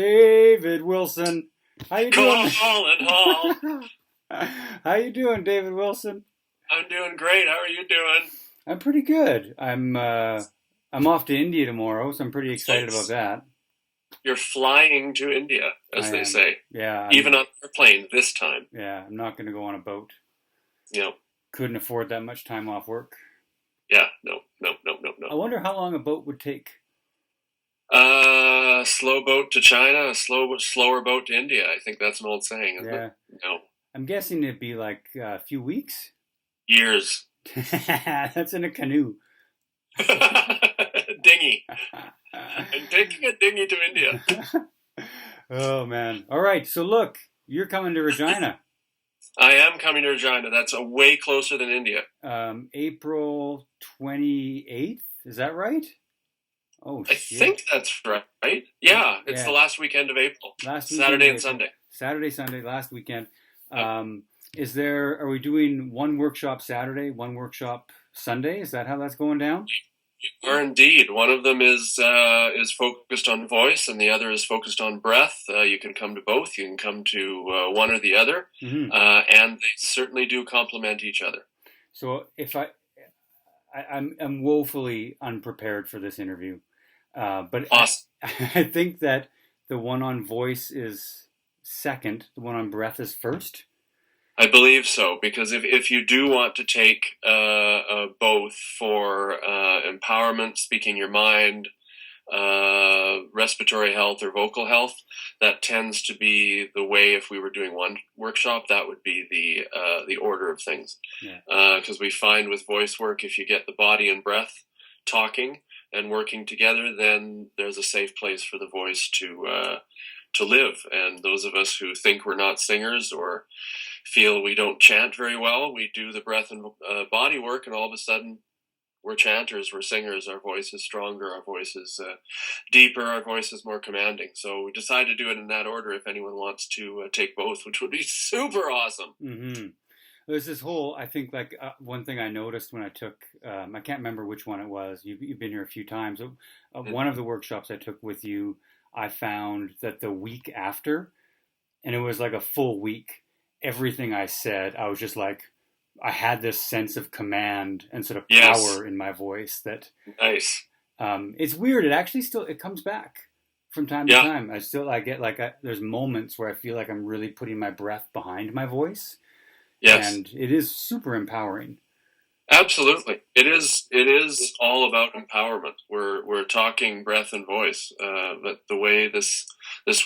David Wilson. How you doing? Colin Hall. How you doing, David Wilson? I'm doing great. How are you doing? I'm pretty good. I'm off to India tomorrow, so I'm pretty excited about Nice. that. You're flying to India, I as they am. say. Yeah, Even on a plane this time. I'm not going to go on a boat. You know. Couldn't afford that much time off work. Yeah. No. No. No. No. I No. wonder how long a boat would take. Slow boat to China, slower boat to India. I think that's an old saying, isn't Yeah, it? No. I'm guessing it'd be like a few weeks. Years. That's in a canoe. Dinghy. I'm taking a dinghy to India. Oh man! All right, so look, you're coming to Regina, I am coming to Regina. That's way closer than India. April 28th. Is that right? Oh I shit! think that's right. Yeah, it's the Yeah, last weekend of April. last weekend Saturday of and April. Sunday. Saturday, Sunday, last weekend. Yep. Is there? Are we doing one workshop Saturday, one workshop Sunday? Is that how that's going down? Or indeed, one of them is focused on voice, and the other is focused on breath. You can come to both. You can come to one or the other, Hmm. and they certainly do complement each other. So if I'm woefully unprepared for this interview, but Awesome. I think that the one on voice is second, the one on breath is first. I believe so, because if you do want to take both for empowerment, speaking your mind, respiratory health or vocal health, that tends to be the way. If we were doing one workshop, that would be the order of things. Yeah. Because we find with voice work, if you get the body and breath talking and working together, then there's a safe place for the voice to live. And those of us who think we're not singers or feel we don't chant very well, we do the breath and body work, and all of a sudden we're chanters, we're singers. Our voice is stronger, our voice is deeper, our voice is more commanding. So we decided to do it in that order if anyone wants to take both, which would be super awesome. Mm-hmm. There's this whole, I think, like one thing I noticed when I took, I can't remember which one it was. You've been here a few times. One of the workshops I took with you, I found that the week after, and it was like a full week, everything I said, I was just like, I had this sense of command and sort of Yes, power in my voice that nice. it's weird. It actually still it comes back from time to Yeah, time. I get like there's moments where I feel like I'm really putting my breath behind my voice, yes. and it is super empowering. Absolutely, it is all about empowerment. We're talking breath and voice, but the way this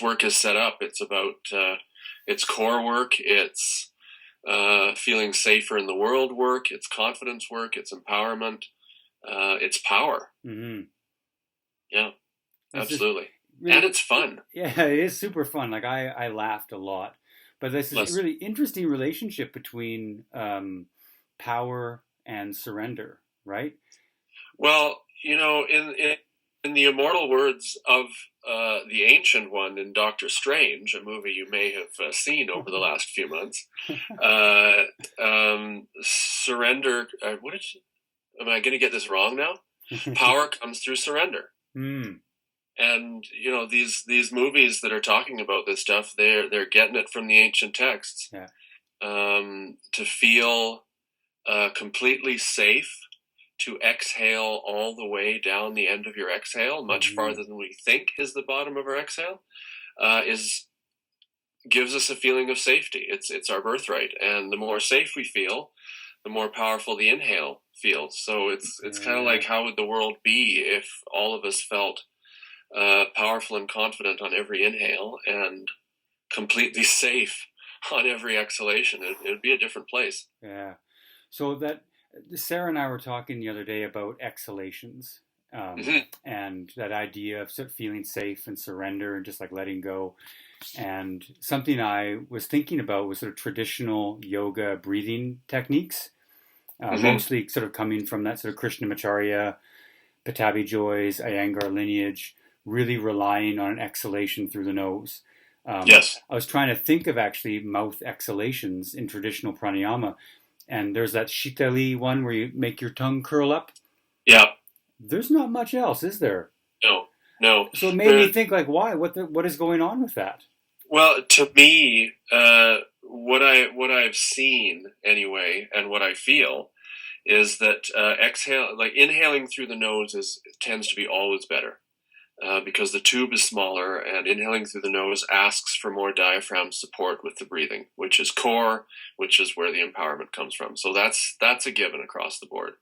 work is set up, it's about it's core work, it's feeling safer in the world work, it's confidence work, it's empowerment, it's power. Hmm. Yeah, It's just absolutely, and really, it's fun. yeah, it is super fun. Like I laughed a lot, but there's this Less really interesting relationship between power and surrender, right? well, in the immortal words of the Ancient One in Doctor Strange, a movie you may have seen over the last few months, uh, surrender. Am I going to get this wrong now? Power comes through surrender. Mm, And these movies that are talking about this stuff, they're getting it from the ancient texts. yeah. To feel completely safe, to exhale all the way down the end of your exhale, much Hmm. farther than we think is the bottom of our exhale, is gives us a feeling of safety. It's our birthright, and the more safe we feel, the more powerful the inhale feels. So it's kind of Yeah. like, how would the world be if all of us felt powerful and confident on every inhale and completely safe on every exhalation? It'd be a different place. Yeah. So that Sarah and I were talking the other day about exhalations, Hmm. and that idea of sort of feeling safe and surrender and just like letting go. And something I was thinking about was sort of traditional yoga breathing techniques, Hmm. mostly sort of coming from that sort of Krishnamacharya, Patabi Joy's, Iyengar lineage, really relying on an exhalation through the nose. Yes. I was trying to think of actually mouth exhalations in traditional pranayama, and there's that Shitali one where you make your tongue curl up. Yeah. There's not much else, is there? No. No. So it made me think, like, why? What is going on with that? Well, to me, what I've seen anyway, and what I feel is that inhaling through the nose tends to be always better. Because the tube is smaller, and inhaling through the nose asks for more diaphragm support with the breathing, which is core, which is where the empowerment comes from. So that's a given across the board.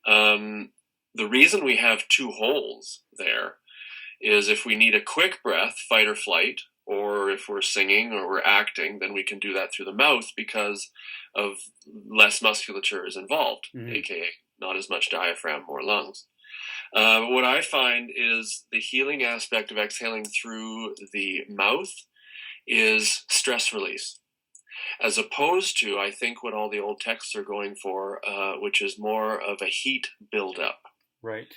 The reason we have two holes there is if we need a quick breath, fight or flight, or if we're singing or we're acting, then we can do that through the mouth because of less musculature is involved, aka not as much diaphragm, more lungs. What I find is the healing aspect of exhaling through the mouth is stress release, as opposed to, I think, what all the old texts are going for, which is more of a heat buildup. Right.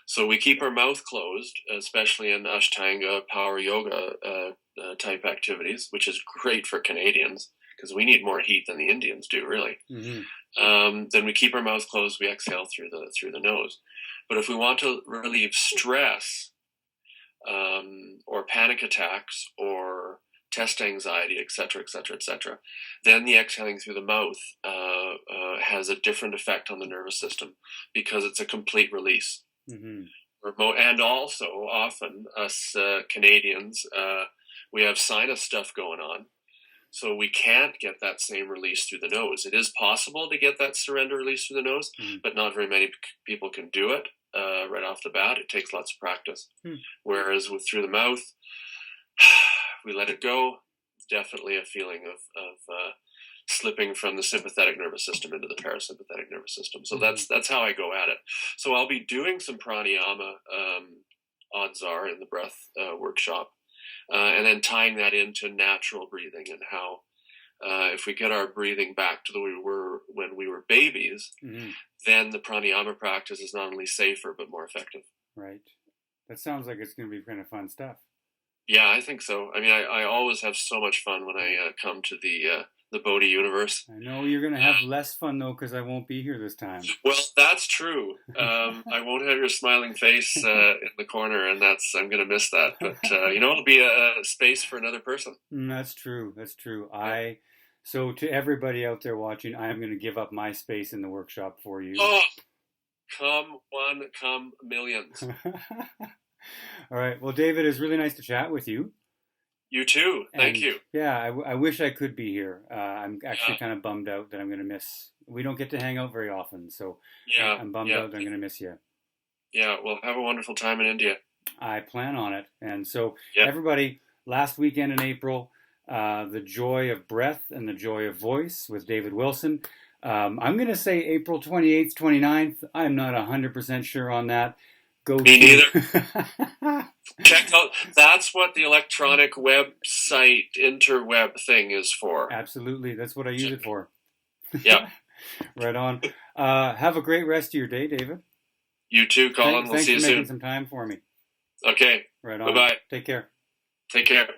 So we keep our mouth closed, especially in Ashtanga, power yoga type activities, which is great for Canadians because we need more heat than the Indians do, really. Then we keep our mouth closed, we exhale through the nose. But if we want to relieve stress or panic attacks or test anxiety, etc., then the exhaling through the mouth has a different effect on the nervous system because it's a complete release. And also, often, us Canadians, we have sinus stuff going on. So we can't get that same release through the nose. It is possible to get that surrender release through the nose, but not very many people can do it right off the bat. It takes lots of practice. Whereas through the mouth, we let it go. Definitely a feeling of slipping from the sympathetic nervous system into the parasympathetic nervous system. So that's how I go at it. So I'll be doing some pranayama, odds are, in the breath workshop. And then tying that into natural breathing and how if we get our breathing back to the way we were when we were babies, then the pranayama practice is not only safer but more effective. Right. That sounds like it's going to be kind of fun stuff. Yeah, I think so. I mean, I always have so much fun when I come to the Bodhi universe. I know you're going to have less fun, though, because I won't be here this time. Well, that's true. I won't have your smiling face in the corner, and I'm going to miss that. But, it'll be a space for another person. That's true. That's true. So to everybody out there watching, I am going to give up my space in the workshop for you. Oh, come one, come millions. All right. Well, David, it's really nice to chat with you. You too. Thank you. Yeah, I wish I could be here. I'm actually kind of bummed out that I'm going to miss. We don't get to hang out very often, so I'm bummed out that I'm going to miss you. Yeah, well, have a wonderful time in India. I plan on it. And so, everybody, last weekend in April, The Joy of Breath and the Joy of Voice with David Wilson. I'm going to say April 28th, 29th. I'm not 100% sure on that. Me neither. Check out. That's what the electronic website interweb thing is for. Absolutely, that's what I use it for. Yeah. Right on. Have a great rest of your day, David. You too, Colin. We'll see you soon. Thanks for making some time for me. Okay. Right on. Bye-bye. Take care. Take care.